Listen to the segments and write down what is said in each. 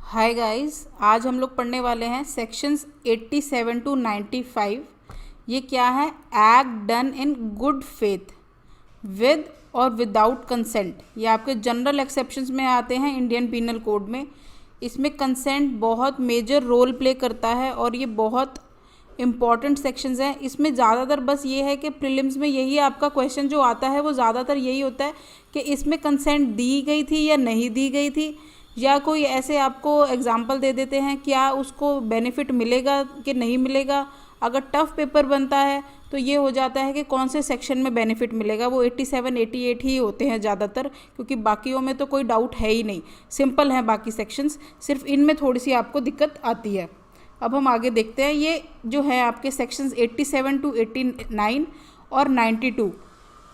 Hi guys, आज हम लोग पढ़ने वाले हैं सेक्शंस 87 टू 95। ये क्या है? Act done in good faith with और विदाउट कंसेंट। ये आपके जनरल एक्सेप्शंस में आते हैं इंडियन पीनल कोड में। इसमें कंसेंट बहुत मेजर रोल प्ले करता है और ये बहुत इम्पॉर्टेंट सेक्शंस हैं। इसमें ज़्यादातर बस ये है कि प्रीलिम्स में यही आपका क्वेश्चन जो आता है वो ज़्यादातर यही होता है कि इसमें कंसेंट दी गई थी या नहीं दी गई थी, या कोई ऐसे आपको एग्जाम्पल दे देते हैं क्या उसको बेनिफिट मिलेगा कि नहीं मिलेगा। अगर टफ पेपर बनता है तो ये हो जाता है कि कौन से सेक्शन में बेनिफिट मिलेगा। वो 87 88 ही होते हैं ज़्यादातर, क्योंकि बाकियों में तो कोई डाउट है ही नहीं, सिंपल हैं बाकी सेक्शंस, सिर्फ इनमें थोड़ी सी आपको दिक्कत आती है। अब हम आगे देखते हैं। ये जो है आपके सेक्शंस 87 टू 89 और 92,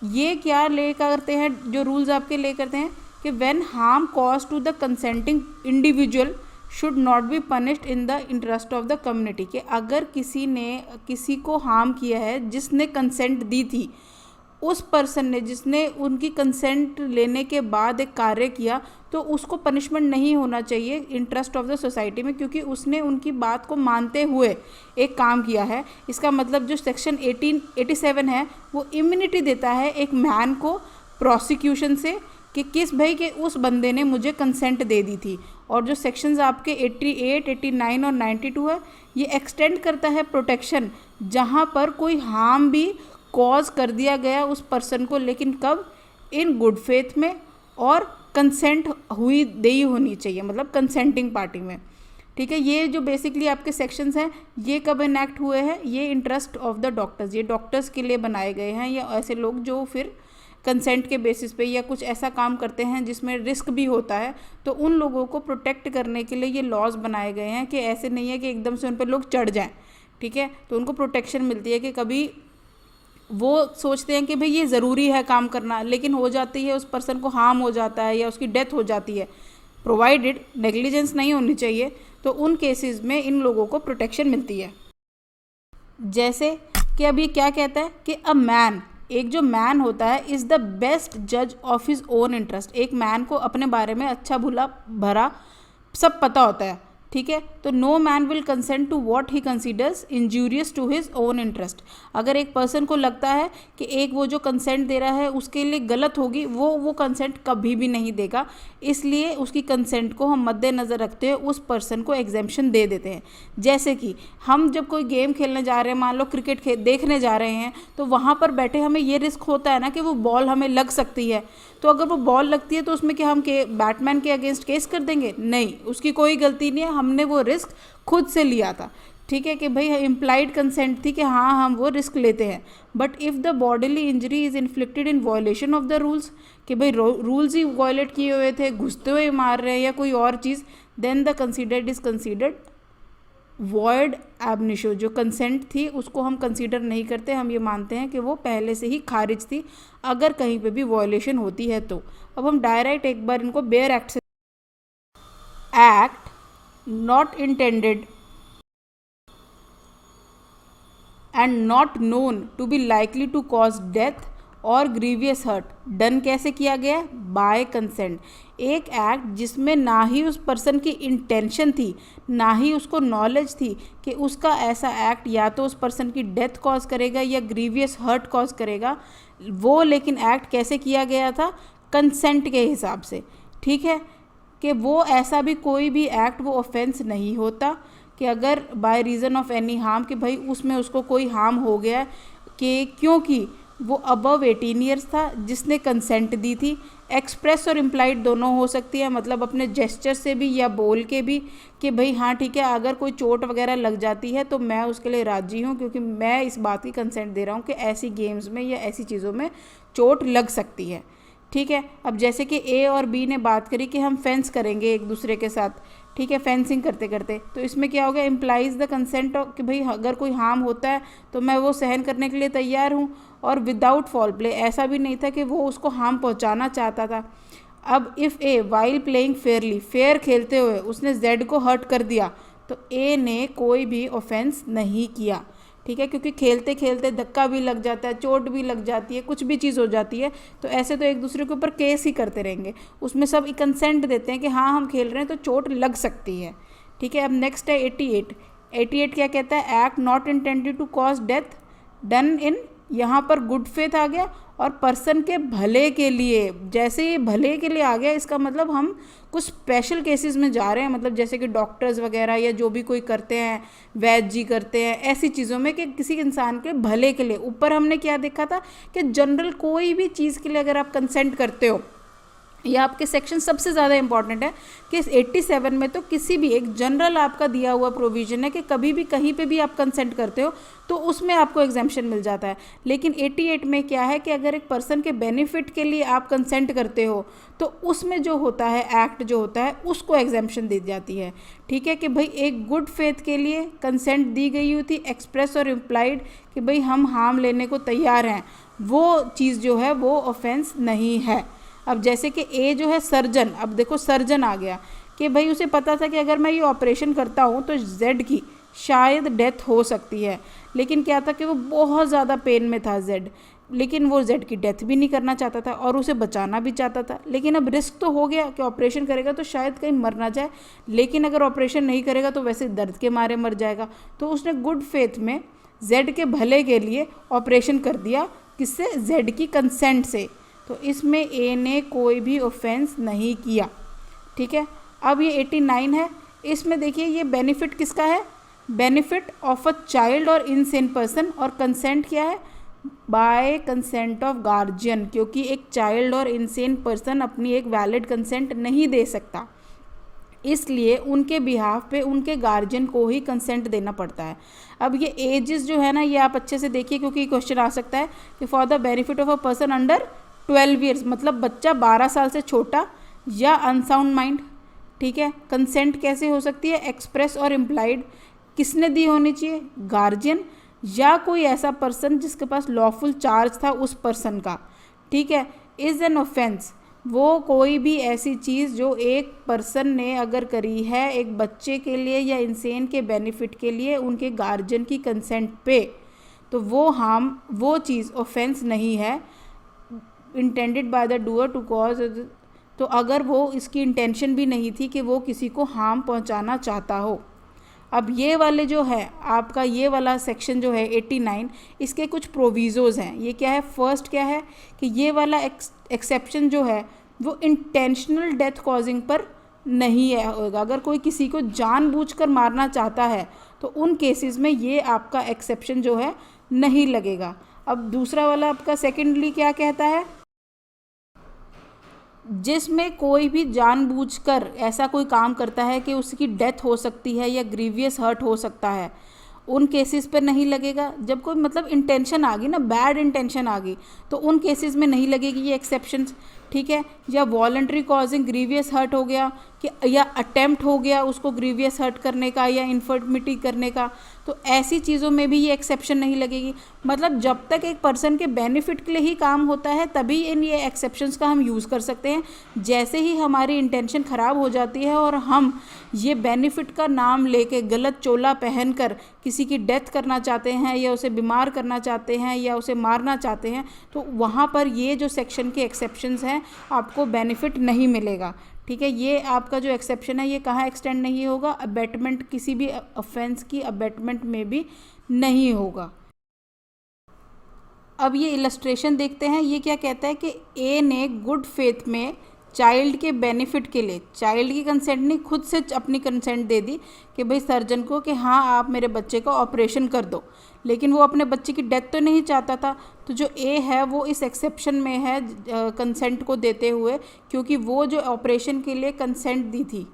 ये क्या ले करते हैं, जो रूल्स आपके ले करते हैं कि when harm cause to the consenting individual should not be punished in the interest of the community. कि अगर किसी ने किसी को हार्म किया है, जिसने कंसेंट दी थी, उस पर्सन ने जिसने उनकी कंसेंट लेने के बाद एक कार्य किया, तो उसको पनिशमेंट नहीं होना चाहिए इंटरेस्ट ऑफ द सोसाइटी में, क्योंकि उसने उनकी बात को मानते हुए एक काम किया है। इसका मतलब जो सेक्शन 87 है वो इम्यूनिटी देता है एक मैन को प्रोसिक्यूशन से कि किस भाई के उस बंदे ने मुझे कंसेंट दे दी थी। और जो सेक्शंस आपके 88, 89 और 92 है, ये एक्सटेंड करता है प्रोटेक्शन जहाँ पर कोई हार्म भी कॉज कर दिया गया उस पर्सन को, लेकिन कब? इन गुड फेथ में, और कंसेंट हुई दी होनी चाहिए, मतलब कंसेंटिंग पार्टी में। ठीक है, ये जो बेसिकली आपके सेक्शंस हैं ये कब इनैक्ट हुए हैं? ये इंटरेस्ट ऑफ द डॉक्टर्स, ये डॉक्टर्स के लिए बनाए गए हैं, या ऐसे लोग जो फिर कंसेंट के बेसिस पे या कुछ ऐसा काम करते हैं जिसमें रिस्क भी होता है, तो उन लोगों को प्रोटेक्ट करने के लिए ये लॉज बनाए गए हैं। कि ऐसे नहीं है कि एकदम से उन पर लोग चढ़ जाएं। ठीक है, तो उनको प्रोटेक्शन मिलती है कि कभी वो सोचते हैं कि भाई ये ज़रूरी है काम करना, लेकिन हो जाती है, उस पर्सन को हार्म हो जाता है या उसकी डेथ हो जाती है, प्रोवाइडेड नेग्लिजेंस नहीं होनी चाहिए, तो उन केसेस में इन लोगों को प्रोटेक्शन मिलती है। जैसे कि अब ये क्या कहता है कि अ मैन, एक जो मैन होता है, इज़ द बेस्ट जज ऑफ हिज ओन इंटरेस्ट। एक मैन को अपने बारे में अच्छा बुरा भरा सब पता होता है। ठीक है, तो no man will consent to what he considers injurious to his own interest. अगर एक पर्सन को लगता है कि एक वो जो कंसेंट दे रहा है उसके लिए गलत होगी, वो कंसेंट कभी भी नहीं देगा। इसलिए उसकी कंसेंट को हम मद्देनज़र रखते हुए उस पर्सन को एग्जेम्पशन दे देते हैं। जैसे कि हम जब कोई गेम खेलने जा रहे हैं, मान लो क्रिकेट देखने जा रहे हैं, तो वहाँ पर बैठे हमें ये रिस्क होता है ना कि वो बॉल हमें लग सकती है। तो अगर वो बॉल लगती है तो उसमें क्या हम बैट्समैन के अगेंस्ट केस कर देंगे? नहीं, उसकी कोई गलती नहीं है, हमने वो रिस्क खुद से लिया था। ठीक है, कि भाई इम्प्लाइड कंसेंट थी कि हाँ हम वो रिस्क लेते हैं। But if the bodily injury is inflicted in violation of the rules, कि भाई रूल्स ही वायलेट किए हुए थे, घुसते हुए मार रहे हैं या कोई और चीज़, then the considered is considered void ab initio. जो कंसेंट थी उसको हम कंसीडर नहीं करते, हम ये मानते हैं कि वो पहले से ही खारिज थी अगर कहीं पे भी वॉयलेशन होती है तो। अब हम डायरेक्ट एक बार इनको बेयर एक्ट से, act not intended and not known to be likely to cause death और ग्रीवियस हर्ट डन कैसे किया गया? Bye consent. एक एक्ट जिसमें ना ही उस पर्सन की इंटेंशन थी, ना ही उसको नॉलेज थी कि उसका ऐसा एक्ट या तो उस पर्सन की डेथ कॉज करेगा या ग्रीवियस हर्ट कॉज करेगा, वो लेकिन एक्ट कैसे किया गया था? कंसेंट के हिसाब से। ठीक है, कि वो ऐसा भी कोई भी एक्ट वो ऑफेंस नहीं होता कि अगर by reason of any harm, कि भाई उसमें उसको कोई हार्म हो गया कि क्योंकि वो अबव 18 ईयर्स था, जिसने कंसेंट दी थी। एक्सप्रेस और इम्प्लाइड दोनों हो सकती है, मतलब अपने जेस्चर से भी या बोल के भी, कि भाई हाँ ठीक है, अगर कोई चोट वगैरह लग जाती है तो मैं उसके लिए राज़ी हूँ, क्योंकि मैं इस बात की कंसेंट दे रहा हूँ कि ऐसी गेम्स में या ऐसी चीज़ों में चोट लग सकती है। ठीक है, अब जैसे कि ए और बी ने बात करी कि हम फेंस करेंगे एक दूसरे के साथ। ठीक है, फेंसिंग करते करते, तो इसमें क्या हो गया? इम्प्लाइज द कंसेंट ऑफ, कि भाई अगर कोई हार्म होता है तो मैं वो सहन करने के लिए तैयार हूँ। और विदाउट फॉल प्ले, ऐसा भी नहीं था कि वो उसको हार्म पहुँचाना चाहता था। अब if a while playing Fairlie, fair खेलते हुए उसने जेड को हर्ट कर दिया, तो ए ने कोई भी ऑफेंस नहीं किया। ठीक है, क्योंकि खेलते खेलते धक्का भी लग जाता है, चोट भी लग जाती है, कुछ भी चीज़ हो जाती है, तो ऐसे तो एक दूसरे के ऊपर केस ही करते रहेंगे। उसमें सब कंसेंट देते हैं कि हाँ हम खेल रहे हैं तो चोट लग सकती है। ठीक है, अब नेक्स्ट है 88 क्या कहता है, act not intended to cause death done in, यहाँ पर गुड फेथ आ गया और पर्सन के भले के लिए। जैसे ये भले के लिए आ गया, इसका मतलब हम कुछ स्पेशल केसेस में जा रहे हैं, मतलब जैसे कि डॉक्टर्स वगैरह या जो भी कोई करते हैं, वैद्य जी करते हैं, ऐसी चीज़ों में कि किसी इंसान के भले के लिए। ऊपर हमने क्या देखा था कि जनरल कोई भी चीज़ के लिए अगर आप कंसेंट करते हो, ये आपके सेक्शन सबसे ज़्यादा इंपॉर्टेंट है कि 87 में तो किसी भी एक जनरल आपका दिया हुआ प्रोविजन है कि कभी भी कहीं पे भी आप कंसेंट करते हो तो उसमें आपको एग्जेम्पशन मिल जाता है। लेकिन 88 में क्या है कि अगर एक पर्सन के बेनिफिट के लिए आप कंसेंट करते हो तो उसमें जो होता है, एक्ट जो होता है, उसको एग्जेम्पशन दी जाती है। ठीक है, कि भाई एक गुड फेथ के लिए कंसेंट दी गई हुई थी, एक्सप्रेस और इम्प्लाइड, कि भाई हम हार्म लेने को तैयार हैं, वो चीज़ जो है वो ऑफेंस नहीं है। अब जैसे कि ए जो है सर्जन, अब देखो सर्जन आ गया कि भाई उसे पता था कि अगर मैं ये ऑपरेशन करता हूँ तो जेड की शायद डेथ हो सकती है, लेकिन क्या था कि वो बहुत ज़्यादा पेन में था जेड, लेकिन वो जेड की डेथ भी नहीं करना चाहता था और उसे बचाना भी चाहता था। लेकिन अब रिस्क तो हो गया कि ऑपरेशन करेगा तो शायद कहीं मर ना जाए, लेकिन अगर ऑपरेशन नहीं करेगा तो वैसे दर्द के मारे मर जाएगा। तो उसने गुड फेथ में जेड के भले के लिए ऑपरेशन कर दिया, किससे, जेड की कंसेंट से। तो इसमें ए ने कोई भी ऑफेंस नहीं किया। ठीक है, अब ये 89 है, इसमें देखिए ये बेनिफिट किसका है, बेनिफिट ऑफ अ चाइल्ड और इनसेन पर्सन, और कंसेंट क्या है, बाय कंसेंट ऑफ गार्जियन, क्योंकि एक चाइल्ड और इनसेन पर्सन अपनी एक वैलिड कंसेंट नहीं दे सकता, इसलिए उनके बिहाफ पे उनके गार्जियन को ही कंसेंट देना पड़ता है। अब ये एजेस जो है ना, ये आप अच्छे से देखिए क्योंकि क्वेश्चन आ सकता है कि for the benefit of a person under 12 years, मतलब बच्चा 12 साल से छोटा या अनसाउंड माइंड। ठीक है, कंसेंट कैसे हो सकती है, एक्सप्रेस और इम्प्लाइड, किसने दी होनी चाहिए, गार्जियन या कोई ऐसा पर्सन जिसके पास लॉफुल चार्ज था उस पर्सन का। ठीक है, इज एन ऑफेंस, वो कोई भी ऐसी चीज़ जो एक पर्सन ने अगर करी है एक बच्चे के लिए या इंसान के बेनिफिट के लिए उनके गार्जियन की कंसेंट पे, तो वो चीज़ ऑफेंस नहीं है। Intended by the doer to cause, तो अगर वो इसकी इंटेंशन भी नहीं थी कि वो किसी को हार्म पहुंचाना चाहता हो। अब ये वाले जो है आपका ये वाला सेक्शन जो है 89, इसके कुछ प्रोविज़ोज़ हैं। ये क्या है, फर्स्ट क्या है कि ये वाला एक्सेप्शन जो है वो इंटेंशनल डेथ कॉजिंग पर नहीं है होगा। अगर कोई किसी को जानबूझकर मारना चाहता है तो उन केसेस में ये आपका एक्सेप्शन जो है नहीं लगेगा। अब दूसरा वाला आपका सेकेंडली क्या कहता है, जिसमें कोई भी जानबूझकर ऐसा कोई काम करता है कि उसकी डेथ हो सकती है या ग्रीवियस हर्ट हो सकता है, उन केसेस पर नहीं लगेगा। जब कोई मतलब इंटेंशन आ गई ना, बैड इंटेंशन आ गई, तो उन केसेस में नहीं लगेगी ये एक्सेप्शंस। ठीक है, या वॉलंटरी कॉजिंग ग्रीवियस हर्ट हो गया कि या अटेम्प्ट हो गया उसको ग्रीवियस हर्ट करने का या इन्फर्मिटी करने का, तो ऐसी चीज़ों में भी ये एक्सेप्शन नहीं लगेगी। मतलब जब तक एक पर्सन के बेनिफिट के लिए ही काम होता है तभी इन ये एक्सेप्शंस का हम यूज़ कर सकते हैं। जैसे ही हमारी इंटेंशन ख़राब हो जाती है और हम ये बेनिफिट का नाम लेके गलत चोला पहनकर किसी की डेथ करना चाहते हैं या उसे बीमार करना चाहते हैं या उसे मारना चाहते हैं, तो वहाँ पर ये जो सेक्शन के एक्सेप्शंस हैं आपको बेनिफिट नहीं मिलेगा। ठीक है, ये आपका जो एक्सेप्शन है ये कहाँ एक्सटेंड नहीं होगा, अबेटमेंट, किसी भी ऑफेंस की अबेटमेंट में भी नहीं होगा। अब ये इलस्ट्रेशन देखते हैं, ये क्या कहता है कि ए ने गुड फेथ में चाइल्ड के बेनिफिट के लिए, चाइल्ड की कंसेंट नहीं, खुद से अपनी कंसेंट दे दी कि भाई सर्जन को कि हाँ आप मेरे बच्चे का ऑपरेशन कर दो, लेकिन वो अपने बच्चे की डेथ तो नहीं चाहता था। तो जो ए है वो इस एक्सेप्शन में है कंसेंट को देते हुए, क्योंकि वो जो ऑपरेशन के लिए कंसेंट दी थी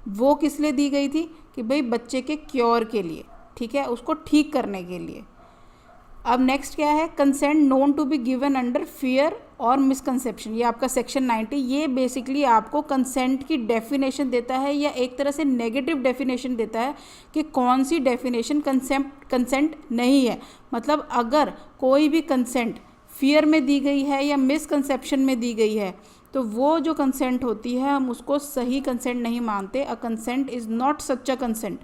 वो किस लिए दी गई थी कि भाई बच्चे के क्योर के लिए, ठीक है, उसको ठीक करने के लिए। अब नेक्स्ट क्या है, consent known to be given under fear और मिसकंसेप्शन, ये आपका सेक्शन 90। ये बेसिकली आपको कंसेंट की डेफिनेशन देता है या एक तरह से नेगेटिव डेफिनेशन देता है कि कौन सी डेफिनेशन कंसेंट नहीं है। मतलब अगर कोई भी कंसेंट फियर में दी गई है या मिसकंसेप्शन में दी गई है तो वो जो कंसेंट होती है हम उसको सही कंसेंट नहीं मानते। अ consent is not such a consent.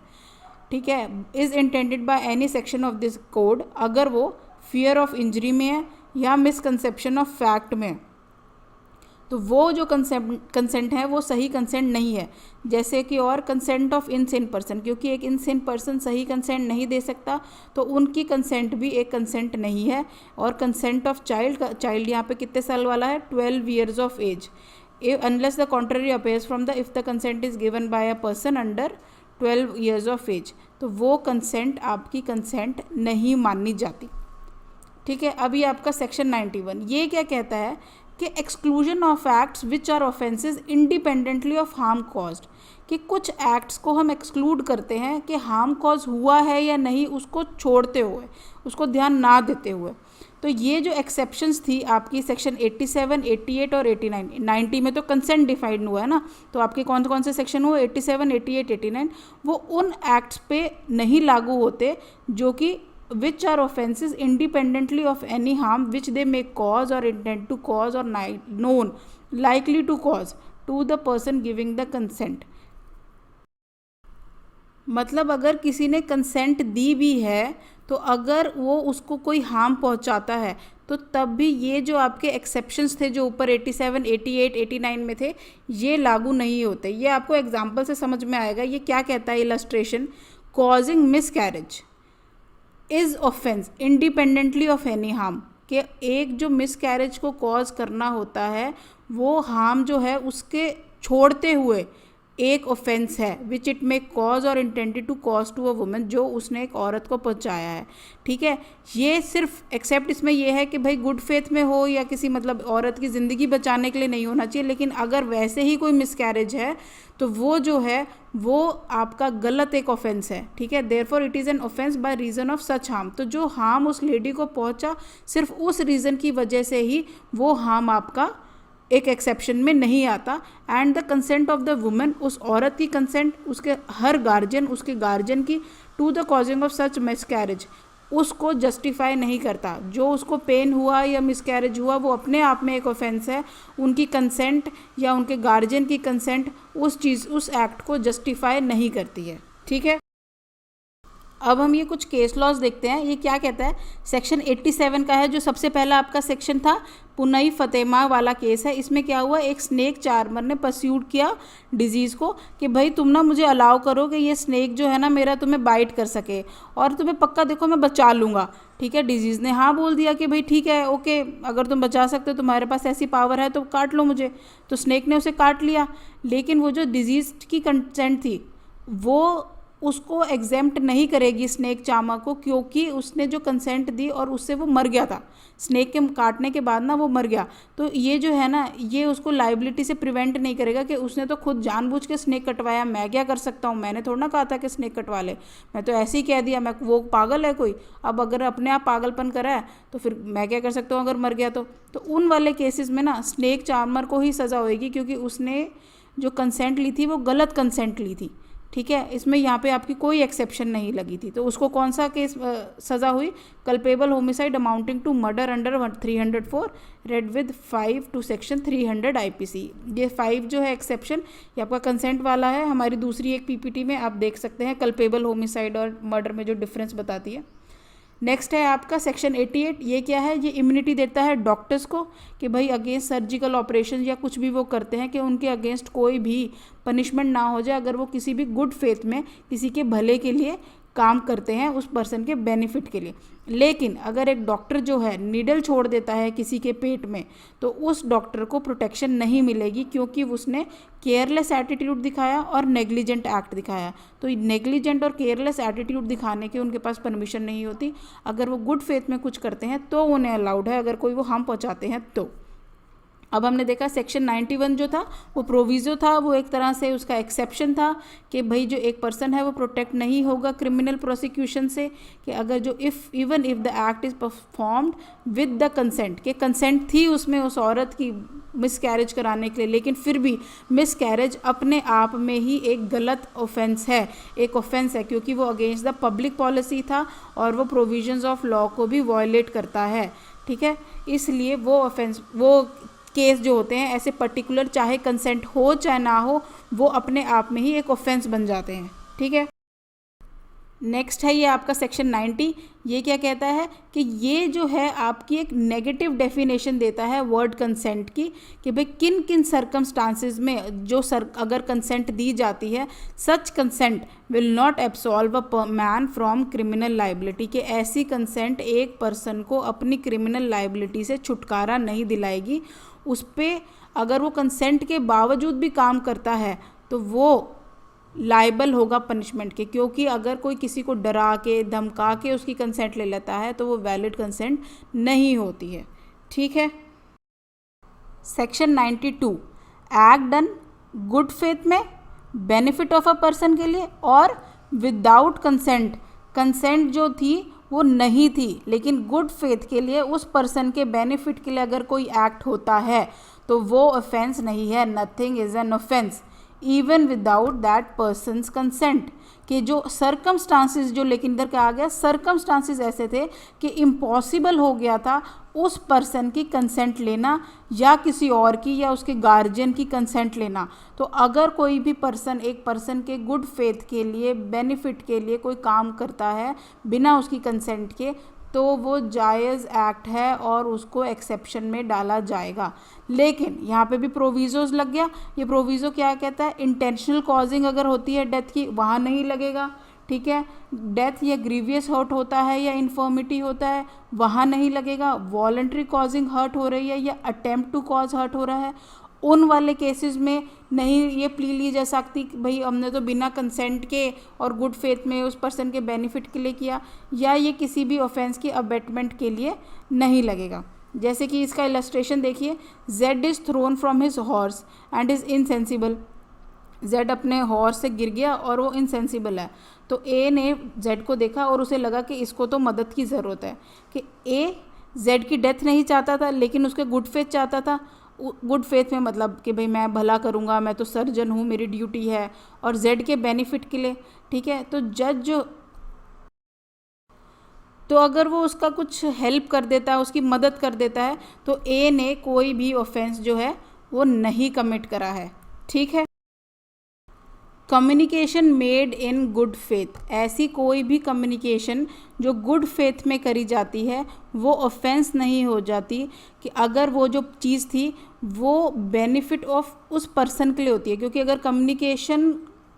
ठीक है, is intended by any section of this code, अगर वो फियर ऑफ इंजरी में है या मिसकंसेप्शन ऑफ फैक्ट में है, तो वो जो कंसेंट है वो सही कंसेंट नहीं है। जैसे कि और कंसेंट ऑफ इनसेन पर्सन, क्योंकि एक इनसेन पर्सन सही कंसेंट नहीं दे सकता, तो उनकी कंसेंट भी एक कंसेंट नहीं है। और कंसेंट ऑफ चाइल्ड, चाइल्ड यहाँ पे कितने साल वाला है, 12 years of age, unless the contrary appears from the if the consent is given by a person under 12 years of age, तो वो कंसेंट आपकी कंसेंट नहीं मानी जाती। ठीक है, अभी आपका सेक्शन 91 ये क्या कहता है कि exclusion of acts which are offences independently of harm caused, कि कुछ एक्ट्स को हम एक्सक्लूड करते हैं कि हार्म कॉज हुआ है या नहीं उसको छोड़ते हुए, उसको ध्यान ना देते हुए। तो ये जो एक्सेप्शंस थी आपकी सेक्शन 87, 88 और 89, 90 में तो कंसेंट डिफाइंड हुआ है ना, तो आपके कौन कौन से सेक्शन हुए, 87, 88, 89, वो उन एक्ट्स पे नहीं लागू होते जो कि which are offenses independently of any harm which they may cause or intend to cause or known likely to cause to the person giving the consent। मतलब अगर किसी ने कंसेंट दी भी है तो अगर वो उसको कोई हार्म पहुंचाता है तो तब भी ये जो आपके एक्सेप्शंस थे जो ऊपर 87, 88, 89 में थे, ये लागू नहीं होते। ये आपको एग्जांपल से समझ में आएगा। ये क्या कहता है illustration, causing miscarriage is offence independently of any harm, कि एक जो मिसकैरेज को कॉज करना होता है वो हार्म जो है उसके छोड़ते हुए एक ऑफेंस है, विच इट मे कॉज और intended to cause to a woman, जो उसने एक औरत को पहुंचाया है। ठीक है, ये सिर्फ एक्सेप्ट इसमें ये है कि भाई गुड फेथ में हो या किसी मतलब औरत की ज़िंदगी बचाने के लिए नहीं होना चाहिए, लेकिन अगर वैसे ही कोई मिसकैरेज है तो वो जो है वो आपका गलत एक ऑफेंस है। ठीक है, therefore it is an offence by reason of such harm, तो जो हार्म उस लेडी को पहुंचा सिर्फ उस रीज़न की वजह से ही वो हार्म आपका एक एक्सेप्शन में नहीं आता। And the consent of the woman, उस औरत की कंसेंट, उसके हर गार्जियन, उसके गार्जियन की, to the causing of such miscarriage, उसको जस्टिफाई नहीं करता। जो उसको पेन हुआ या मिसकैरेज हुआ वो अपने आप में एक ऑफेंस है, उनकी कंसेंट या उनके गार्जियन की कंसेंट उस चीज़, उस एक्ट को जस्टिफाई नहीं करती है। ठीक है, अब हम ये कुछ केस लॉज देखते हैं। ये क्या कहता है, सेक्शन 87 का है जो सबसे पहला आपका सेक्शन था, पुनई फतेमा वाला केस है। इसमें क्या हुआ, एक स्नेक चार्मर ने परस्यूट किया डिजीज़ को कि भाई तुम ना मुझे अलाउ करो कि ये स्नेक जो है ना मेरा तुम्हें बाइट कर सके और तुम्हें पक्का देखो मैं बचा लूँगा। ठीक है, डिजीज़ ने हाँ बोल दिया कि भाई ठीक है, ओके, अगर तुम बचा सकते हो, तुम्हारे पास ऐसी पावर है तो काट लो मुझे। तो स्नेक ने उसे काट लिया, लेकिन वो जो डिजीज़ की कंसेंट थी वो उसको एग्जेम्प्ट नहीं करेगी स्नेक चार्मर को, क्योंकि उसने जो कंसेंट दी और उससे वो मर गया था, स्नेक के काटने के बाद ना वो मर गया। तो ये जो है ना ये उसको लाइबिलिटी से प्रिवेंट नहीं करेगा कि उसने तो खुद जानबूझ के स्नेक कटवाया, मैं क्या कर सकता हूँ, मैंने थोड़ा ना कहा था कि स्नेक कटवा ले, मैं तो ऐसे ही कह दिया, मैं वो पागल है कोई। अब अगर अपने आप पागलपन करा है तो फिर मैं क्या कर सकता हूँ अगर मर गया तो उन वाले केसेस में ना स्नेक चार्मर को ही सज़ा होएगी, क्योंकि उसने जो कंसेंट ली थी वो गलत कंसेंट ली थी। ठीक है, इसमें यहाँ पे आपकी कोई एक्सेप्शन नहीं लगी थी। तो उसको कौन सा केस सज़ा हुई, culpable homicide amounting to murder under 304 read with 5 to section 300 IPC। ये 5 जो है एक्सेप्शन ये आपका कंसेंट वाला है। हमारी दूसरी एक PPT में आप देख सकते हैं कल्पेबल होमिसाइड और मर्डर में जो डिफरेंस बताती है। नेक्स्ट है आपका सेक्शन 88। ये क्या है, ये इम्यूनिटी देता है डॉक्टर्स को कि भाई अगेंस्ट सर्जिकल ऑपरेशन या कुछ भी वो करते हैं कि उनके अगेंस्ट कोई भी पनिशमेंट ना हो जाए, अगर वो किसी भी गुड फेथ में किसी के भले के लिए काम करते हैं, उस पर्सन के बेनिफिट के लिए। लेकिन अगर एक डॉक्टर जो है नीडल छोड़ देता है किसी के पेट में तो उस डॉक्टर को प्रोटेक्शन नहीं मिलेगी, क्योंकि उसने केयरलेस एटीट्यूड दिखाया और नेग्लिजेंट एक्ट दिखाया। तो नेग्लिजेंट और केयरलेस एटीट्यूड दिखाने की उनके पास परमिशन नहीं होती। अगर वो गुड फेथ में कुछ करते हैं तो उन्हें अलाउड है, अगर कोई वो हार्म पहुँचाते हैं तो। अब हमने देखा सेक्शन 91 जो था वो प्रोविज़ो था, वो एक तरह से उसका एक्सेप्शन था कि भाई जो एक पर्सन है वो प्रोटेक्ट नहीं होगा क्रिमिनल प्रोसिक्यूशन से, कि अगर जो even if the act is performed with the consent, के कंसेंट थी उसमें उस औरत की मिसकैरेज कराने के लिए, लेकिन फिर भी मिसकैरेज अपने आप में ही एक गलत ऑफेंस है, एक ऑफेंस है, क्योंकि वो अगेंस्ट द पब्लिक पॉलिसी था और वो प्रोविजंस ऑफ लॉ को भी वायलेट करता है। ठीक है, इसलिए वो ऑफेंस, वो केस जो होते हैं ऐसे पर्टिकुलर, चाहे कंसेंट हो चाहे ना हो, वो अपने आप में ही एक ऑफेंस बन जाते हैं। ठीक है, नेक्स्ट है ये आपका सेक्शन 90। ये क्या कहता है कि ये जो है आपकी एक नेगेटिव डेफिनेशन देता है वर्ड कंसेंट की, कि भाई किन किन सर्कमस्टांसिस में जो अगर कंसेंट दी जाती है, such consent will not absolve a man from criminal liability, कि ऐसी कंसेंट एक पर्सन को अपनी क्रिमिनल लाइबिलिटी से छुटकारा नहीं दिलाएगी। उस पर अगर वो कंसेंट के बावजूद भी काम करता है तो वो लाइबल होगा पनिशमेंट के, क्योंकि अगर कोई किसी को डरा के धमका के उसकी कंसेंट ले लेता है तो वो वैलिड कंसेंट नहीं होती है। ठीक है। Section 92, act done good faith में, बेनिफिट ऑफ अ पर्सन के लिए और विदाउट कंसेंट, कंसेंट जो थी वो नहीं थी लेकिन गुड फेथ के लिए उस पर्सन के बेनिफिट के लिए अगर कोई एक्ट होता है तो वो ऑफेंस नहीं है। Nothing is an offence even without that persons consent, कि जो सर्कमस्टांसिस जो, लेकिन इधर क्या आ गया, सर्कमस्टांसिस ऐसे थे कि इम्पॉसिबल हो गया था उस पर्सन की कंसेंट लेना या किसी और की या उसके गार्जियन की कंसेंट लेना। तो अगर कोई भी पर्सन एक पर्सन के गुड फेथ के लिए, बेनिफिट के लिए कोई काम करता है बिना उसकी कंसेंट के, तो वो जायज़ एक्ट है और उसको एक्सेप्शन में डाला जाएगा। लेकिन यहाँ पे भी प्रोविज़ोज लग गया। ये प्रोविज़ो क्या कहता है, इंटेंशनल कॉजिंग अगर होती है डेथ की, वहाँ नहीं लगेगा। ठीक है। डेथ या ग्रीवियस हर्ट होता है या इन्फर्मिटी होता है, वहाँ नहीं लगेगा। वॉलंटरी कॉजिंग हर्ट हो रही है या अटेम्प्ट टू कॉज हर्ट हो रहा है, उन वाले केसेस में नहीं ये प्ली ली जा सकती कि भाई हमने तो बिना कंसेंट के और गुड फेथ में उस पर्सन के बेनिफिट के लिए किया, या ये किसी भी ऑफेंस की अबेटमेंट के लिए नहीं लगेगा। जैसे कि इसका इलस्ट्रेशन देखिए, Z is thrown from his horse and is insensible. Z अपने हॉर्स से गिर गया और वो इनसेंसिबल है। तो ए ने जेड को देखा और उसे लगा कि इसको तो मदद की ज़रूरत है, कि ए जेड की डेथ नहीं चाहता था लेकिन उसके गुड फेथ चाहता था। गुड फेथ में मतलब कि भाई मैं भला करूँगा, मैं तो सर्जन हूँ, मेरी ड्यूटी है, और जेड के बेनिफिट के लिए। ठीक है। तो जज तो अगर वो उसका कुछ हेल्प कर देता है, उसकी मदद कर देता है, तो ए ने कोई भी ऑफेंस जो है वो नहीं कमिट करा है। ठीक है। Communication made in good faith, ऐसी कोई भी कम्युनिकेशन जो गुड फेथ में करी जाती है वो ऑफेंस नहीं हो जाती, कि अगर वो जो चीज़ थी वो बेनिफिट ऑफ उस पर्सन के लिए होती है। क्योंकि अगर कम्युनिकेशन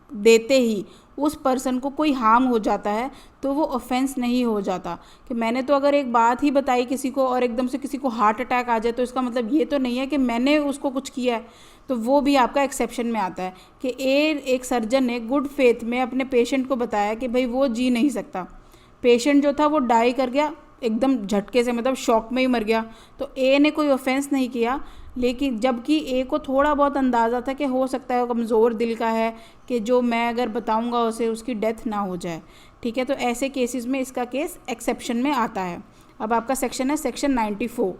देते ही उस पर्सन को कोई हार्म हो जाता है तो वो ऑफेंस नहीं हो जाता। कि मैंने तो अगर एक बात ही बताई किसी को और एकदम से किसी को हार्ट अटैक आ जाए तो इसका मतलब ये तो नहीं है कि मैंने उसको कुछ किया है, तो वो भी आपका एक्सेप्शन में आता है। कि एक सर्जन ने गुड फेथ में अपने पेशेंट को बताया कि भाई वो जी नहीं सकता, पेशेंट जो था वो डाई कर गया एकदम झटके से, मतलब शॉक में ही मर गया, तो ए ने कोई ऑफेंस नहीं किया। लेकिन जबकि ए को थोड़ा बहुत अंदाज़ा था कि हो सकता है वो कमज़ोर दिल का है, कि जो मैं अगर बताऊंगा उसे उसकी डेथ ना हो जाए। ठीक है। तो ऐसे केसेस में इसका केस एक्सेप्शन में आता है। अब आपका सेक्शन है सेक्शन 94,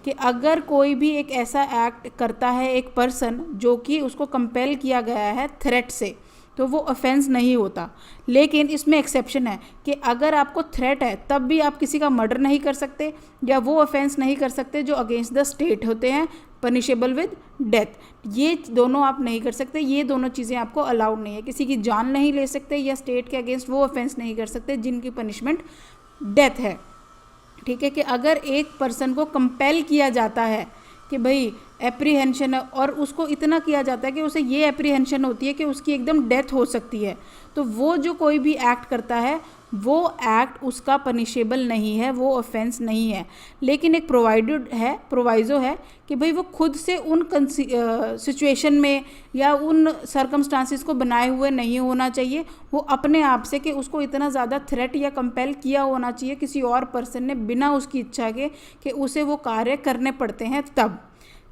कि अगर कोई भी एक ऐसा एक्ट करता है एक पर्सन जो कि उसको कंपेल किया गया है थ्रेट से, तो वो ऑफेंस नहीं होता। लेकिन इसमें एक्सेप्शन है कि अगर आपको थ्रेट है तब भी आप किसी का मर्डर नहीं कर सकते या वो ऑफेंस नहीं कर सकते जो अगेंस्ट द स्टेट होते हैं, पनिशेबल विद डेथ। ये दोनों आप नहीं कर सकते, ये दोनों चीज़ें आपको अलाउड नहीं है। किसी की जान नहीं ले सकते या स्टेट के अगेंस्ट वो ऑफेंस नहीं कर सकते जिनकी पनिशमेंट डेथ है। ठीक है। कि अगर एक पर्सन को कंपेल किया जाता है कि भाई एप्रीहेंशन है, और उसको इतना किया जाता है कि उसे ये एप्रीहेंशन होती है कि उसकी एकदम डेथ हो सकती है, तो वो जो कोई भी एक्ट करता है वो एक्ट उसका पनिशेबल नहीं है, वो ऑफेंस नहीं है। लेकिन एक प्रोवाइज़ो है कि भाई वो खुद से उन सिचुएशन में या उन सर्कमस्टांसिस को बनाए हुए नहीं होना चाहिए, वो अपने आप से, कि उसको इतना ज़्यादा थ्रेट या कंपेल किया होना चाहिए किसी और पर्सन ने बिना उसकी इच्छा के कि उसे वो कार्य करने पड़ते हैं तब।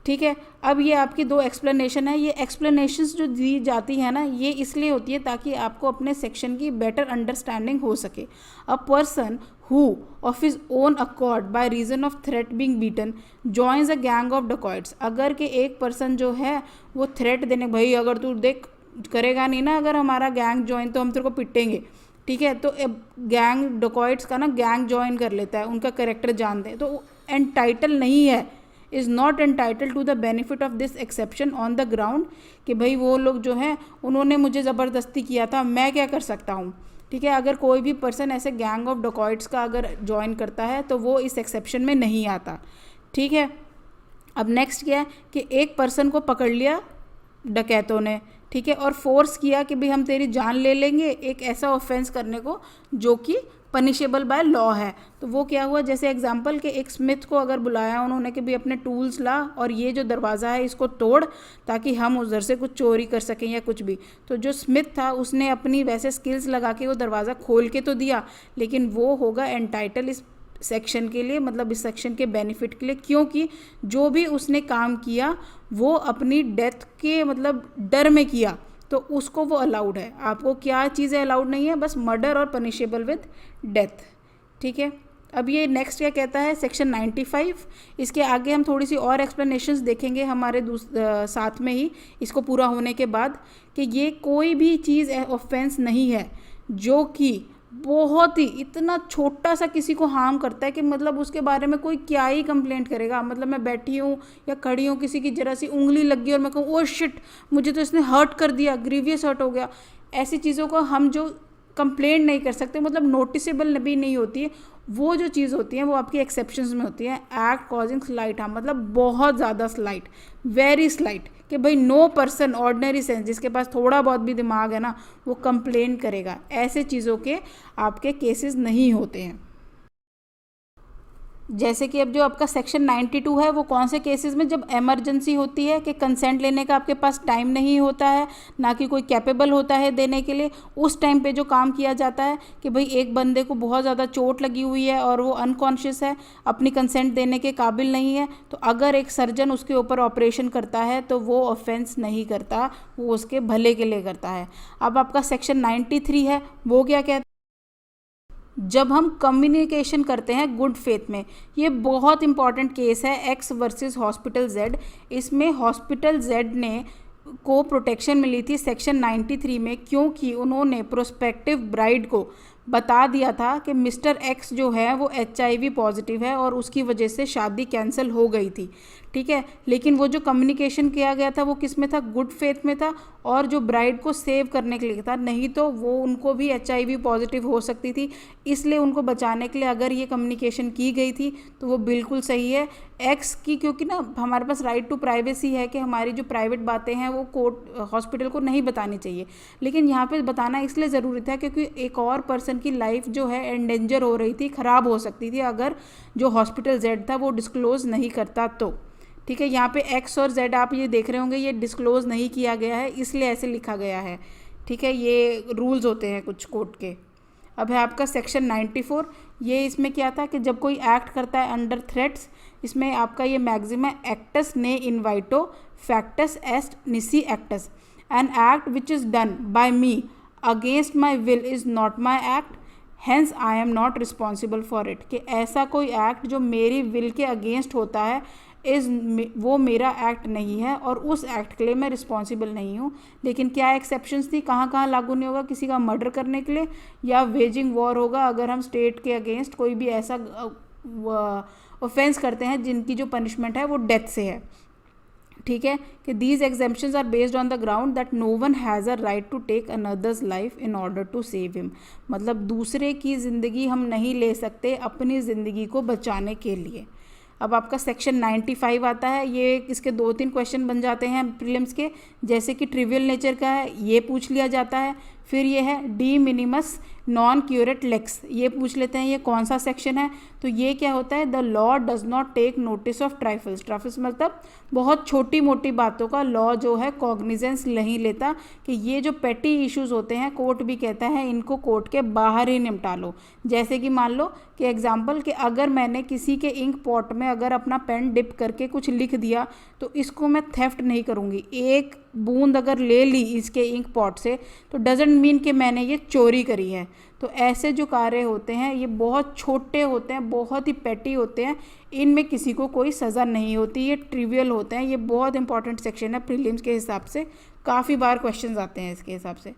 ठीक है। अब ये आपकी दो एक्सप्लेनेशन है। ये एक्सप्लेनेशंस जो दी जाती है ना, ये इसलिए होती है ताकि आपको अपने सेक्शन की बेटर अंडरस्टैंडिंग हो सके। A person who of his own accord by reason of threat being beaten joins a gang of dacoits, अगर के एक पर्सन जो है वो थ्रेट देने, भाई अगर तू देख करेगा नहीं ना अगर हमारा गैंग ज्वाइन तो हम तेरे को पिटेंगे। ठीक है। तो गैंग डकॉइट्स का ना गैंग ज्वाइन कर लेता है, उनका करेक्टर जानते हैं, तो एंटाइटल नहीं है is not entitle to the benefit of this exception on the ground कि भाई वो लोग जो हैं उन्होंने मुझे ज़बरदस्ती किया था, मैं क्या कर सकता हूँ। ठीक है, अगर कोई भी पर्सन ऐसे गैंग ऑफ डकॉइट्स का अगर ज्वाइन करता है तो वो इस एक्सेप्शन में नहीं आता। ठीक है, अब नेक्स्ट क्या है कि एक पर्सन को पकड़ लिया डकैतों ने, ठीक है, और फोर्स किया कि भाई हम तेरी जान ले लेंगे, एक ऐसा ऑफेंस करने को जो कि पनिशेबल बाय लॉ है। तो वो क्या हुआ, जैसे एग्जांपल कि एक स्मिथ को अगर बुलाया उन्होंने कि भाई अपने टूल्स ला और ये जो दरवाज़ा है इसको तोड़ ताकि हम उधर से कुछ चोरी कर सकें या कुछ भी। तो जो स्मिथ था उसने अपनी वैसे स्किल्स लगा के वो दरवाज़ा खोल के तो दिया, लेकिन वो होगा एंटाइटल इस सेक्शन के लिए, मतलब इस सेक्शन के बेनिफिट के लिए, क्योंकि जो भी उसने काम किया वो अपनी डेथ के मतलब डर में किया, तो उसको वो अलाउड है। आपको क्या चीज़ें अलाउड नहीं है, बस मर्डर और पनिशेबल विद डेथ। ठीक है, अब ये नेक्स्ट क्या कहता है, सेक्शन 95। इसके आगे हम थोड़ी सी और एक्सप्लेनेशंस देखेंगे हमारे साथ में ही इसको पूरा होने के बाद, कि ये कोई भी चीज़ ऑफेंस नहीं है जो कि बहुत ही इतना छोटा सा किसी को हार्म करता है कि मतलब उसके बारे में कोई क्या ही कंप्लेंट करेगा। मतलब मैं बैठी हूँ या खड़ी हूँ, किसी की जरा सी उंगली लग गई और मैं कहूँ ओ शिट मुझे तो इसने हर्ट कर दिया, ग्रीवियस हर्ट हो गया, ऐसी चीज़ों को हम जो कंप्लेंट नहीं कर सकते, मतलब नोटिसेबल भी नहीं होती है, वो जो चीज़ होती है वो आपकी एक्सेप्शंस में होती है। एक्ट कॉजिंग स्लाइट हार्म, मतलब बहुत ज़्यादा स्लाइट, वेरी स्लाइट, कि भाई नो पर्सन ऑर्डिनरी सेंस जिसके पास थोड़ा बहुत भी दिमाग है ना वो कंप्लेन करेगा। ऐसे चीज़ों के आपके केसेस नहीं होते हैं। जैसे कि अब जो आपका सेक्शन 92 है वो कौन से केसेस में, जब इमरजेंसी होती है कि कंसेंट लेने का आपके पास टाइम नहीं होता है, ना कि कोई कैपेबल होता है देने के लिए, उस टाइम पे जो काम किया जाता है कि भाई एक बंदे को बहुत ज़्यादा चोट लगी हुई है और वो अनकॉन्शियस है, अपनी कंसेंट देने के काबिल नहीं है, तो अगर एक सर्जन उसके ऊपर ऑपरेशन करता है तो वो ऑफेंस नहीं करता, वो उसके भले के लिए करता है। अब आपका सेक्शन 93 है, वो क्या कहता है, जब हम कम्युनिकेशन करते हैं गुड फेथ में, ये बहुत इंपॉर्टेंट केस है एक्स वर्सेस हॉस्पिटल जेड। इसमें हॉस्पिटल जेड ने को प्रोटेक्शन मिली थी सेक्शन 93 में, क्योंकि उन्होंने प्रोस्पेक्टिव ब्राइड को बता दिया था कि मिस्टर एक्स जो है वो HIV पॉजिटिव है और उसकी वजह से शादी कैंसिल हो गई थी। ठीक है, लेकिन वो जो कम्युनिकेशन किया गया था वो किस में था, गुड फेथ में था, और जो ब्राइड को सेव करने के लिए था, नहीं तो वो उनको भी HIV पॉजिटिव हो सकती थी, इसलिए उनको बचाने के लिए अगर ये कम्युनिकेशन की गई थी तो वो बिल्कुल सही है। एक्स की, क्योंकि ना हमारे पास राइट टू प्राइवेसी है कि हमारी जो प्राइवेट बातें हैं वो कोर्ट हॉस्पिटल को नहीं बतानी चाहिए, लेकिन यहाँ पे बताना इसलिए ज़रूरी था क्योंकि एक और पर्सन की लाइफ जो है एंडेंजर हो रही थी, ख़राब हो सकती थी अगर जो हॉस्पिटल जेड था वो डिस्क्लोज़ नहीं करता तो। ठीक है, यहाँ पे एक्स और जेड आप ये देख रहे होंगे ये डिस्क्लोज़ नहीं किया गया है, इसलिए ऐसे लिखा गया है। ठीक है, ये रूल्स होते हैं कुछ कोर्ट के। अब है आपका सेक्शन 94। ये इसमें क्या था कि जब कोई एक्ट करता है अंडर थ्रेट्स, इसमें आपका ये मैक्सिम है, एक्टस ने इन्वाइटो फैक्टस एस्ट निसी एक्टस, an act which is done by me against my will is not my act, hence I am not responsible for it. कि ऐसा कोई एक्ट जो मेरी विल के अगेंस्ट होता है वो मेरा एक्ट नहीं है और उस एक्ट के लिए मैं रिस्पॉन्सिबल नहीं हूँ। लेकिन क्या एक्सेप्शंस थी, कहाँ कहाँ लागू नहीं होगा, किसी का मर्डर करने के लिए या वेजिंग वॉर होगा, अगर हम स्टेट के अगेंस्ट कोई भी ऐसा ऑफेंस करते हैं जिनकी जो पनिशमेंट है वो डेथ से है। ठीक है, कि these exemptions are based on the ground that no one has a right to take another's life in order to save him. मतलब दूसरे की ज़िंदगी हम नहीं ले सकते अपनी ज़िंदगी को बचाने के लिए। अब आपका सेक्शन 95 आता है, ये इसके 2-3 क्वेश्चन बन जाते हैं प्रीलिम्स के, जैसे कि ट्रिवियल नेचर का है ये पूछ लिया जाता है, फिर ये है de minimis non curat lex, ये पूछ लेते हैं ये कौन सा सेक्शन है। तो ये क्या होता है, the law does not take notice of trifles, trifles मतलब बहुत छोटी मोटी बातों का लॉ जो है कॉग्निजेंस नहीं लेता, कि ये जो पेटी इश्यूज होते हैं कोर्ट भी कहता है इनको कोर्ट के बाहर ही निपटा लो। जैसे कि मान लो कि एग्जाम्पल कि अगर मैंने किसी के इंक पॉट में अगर अपना पेन डिप करके कुछ लिख दिया तो इसको मैं थेफ्ट नहीं करूँगी, एक बूंद अगर ले ली इसके इंक पॉट से तो डजेंट मीन कि मैंने ये चोरी करी है। तो ऐसे जो कार्य होते हैं ये बहुत छोटे होते हैं, बहुत ही पेटी होते हैं, इनमें किसी को कोई सज़ा नहीं होती, ये ट्रिवियल होते हैं। ये बहुत इंपॉर्टेंट सेक्शन है प्रीलिम्स के हिसाब से, काफ़ी बार क्वेश्चंस आते हैं इसके हिसाब से।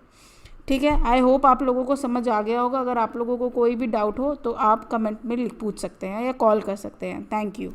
ठीक है, आई होप आप लोगों को समझ आ गया होगा। अगर आप लोगों को कोई भी डाउट हो तो आप कमेंट में पूछ सकते हैं या कॉल कर सकते हैं। Thank you.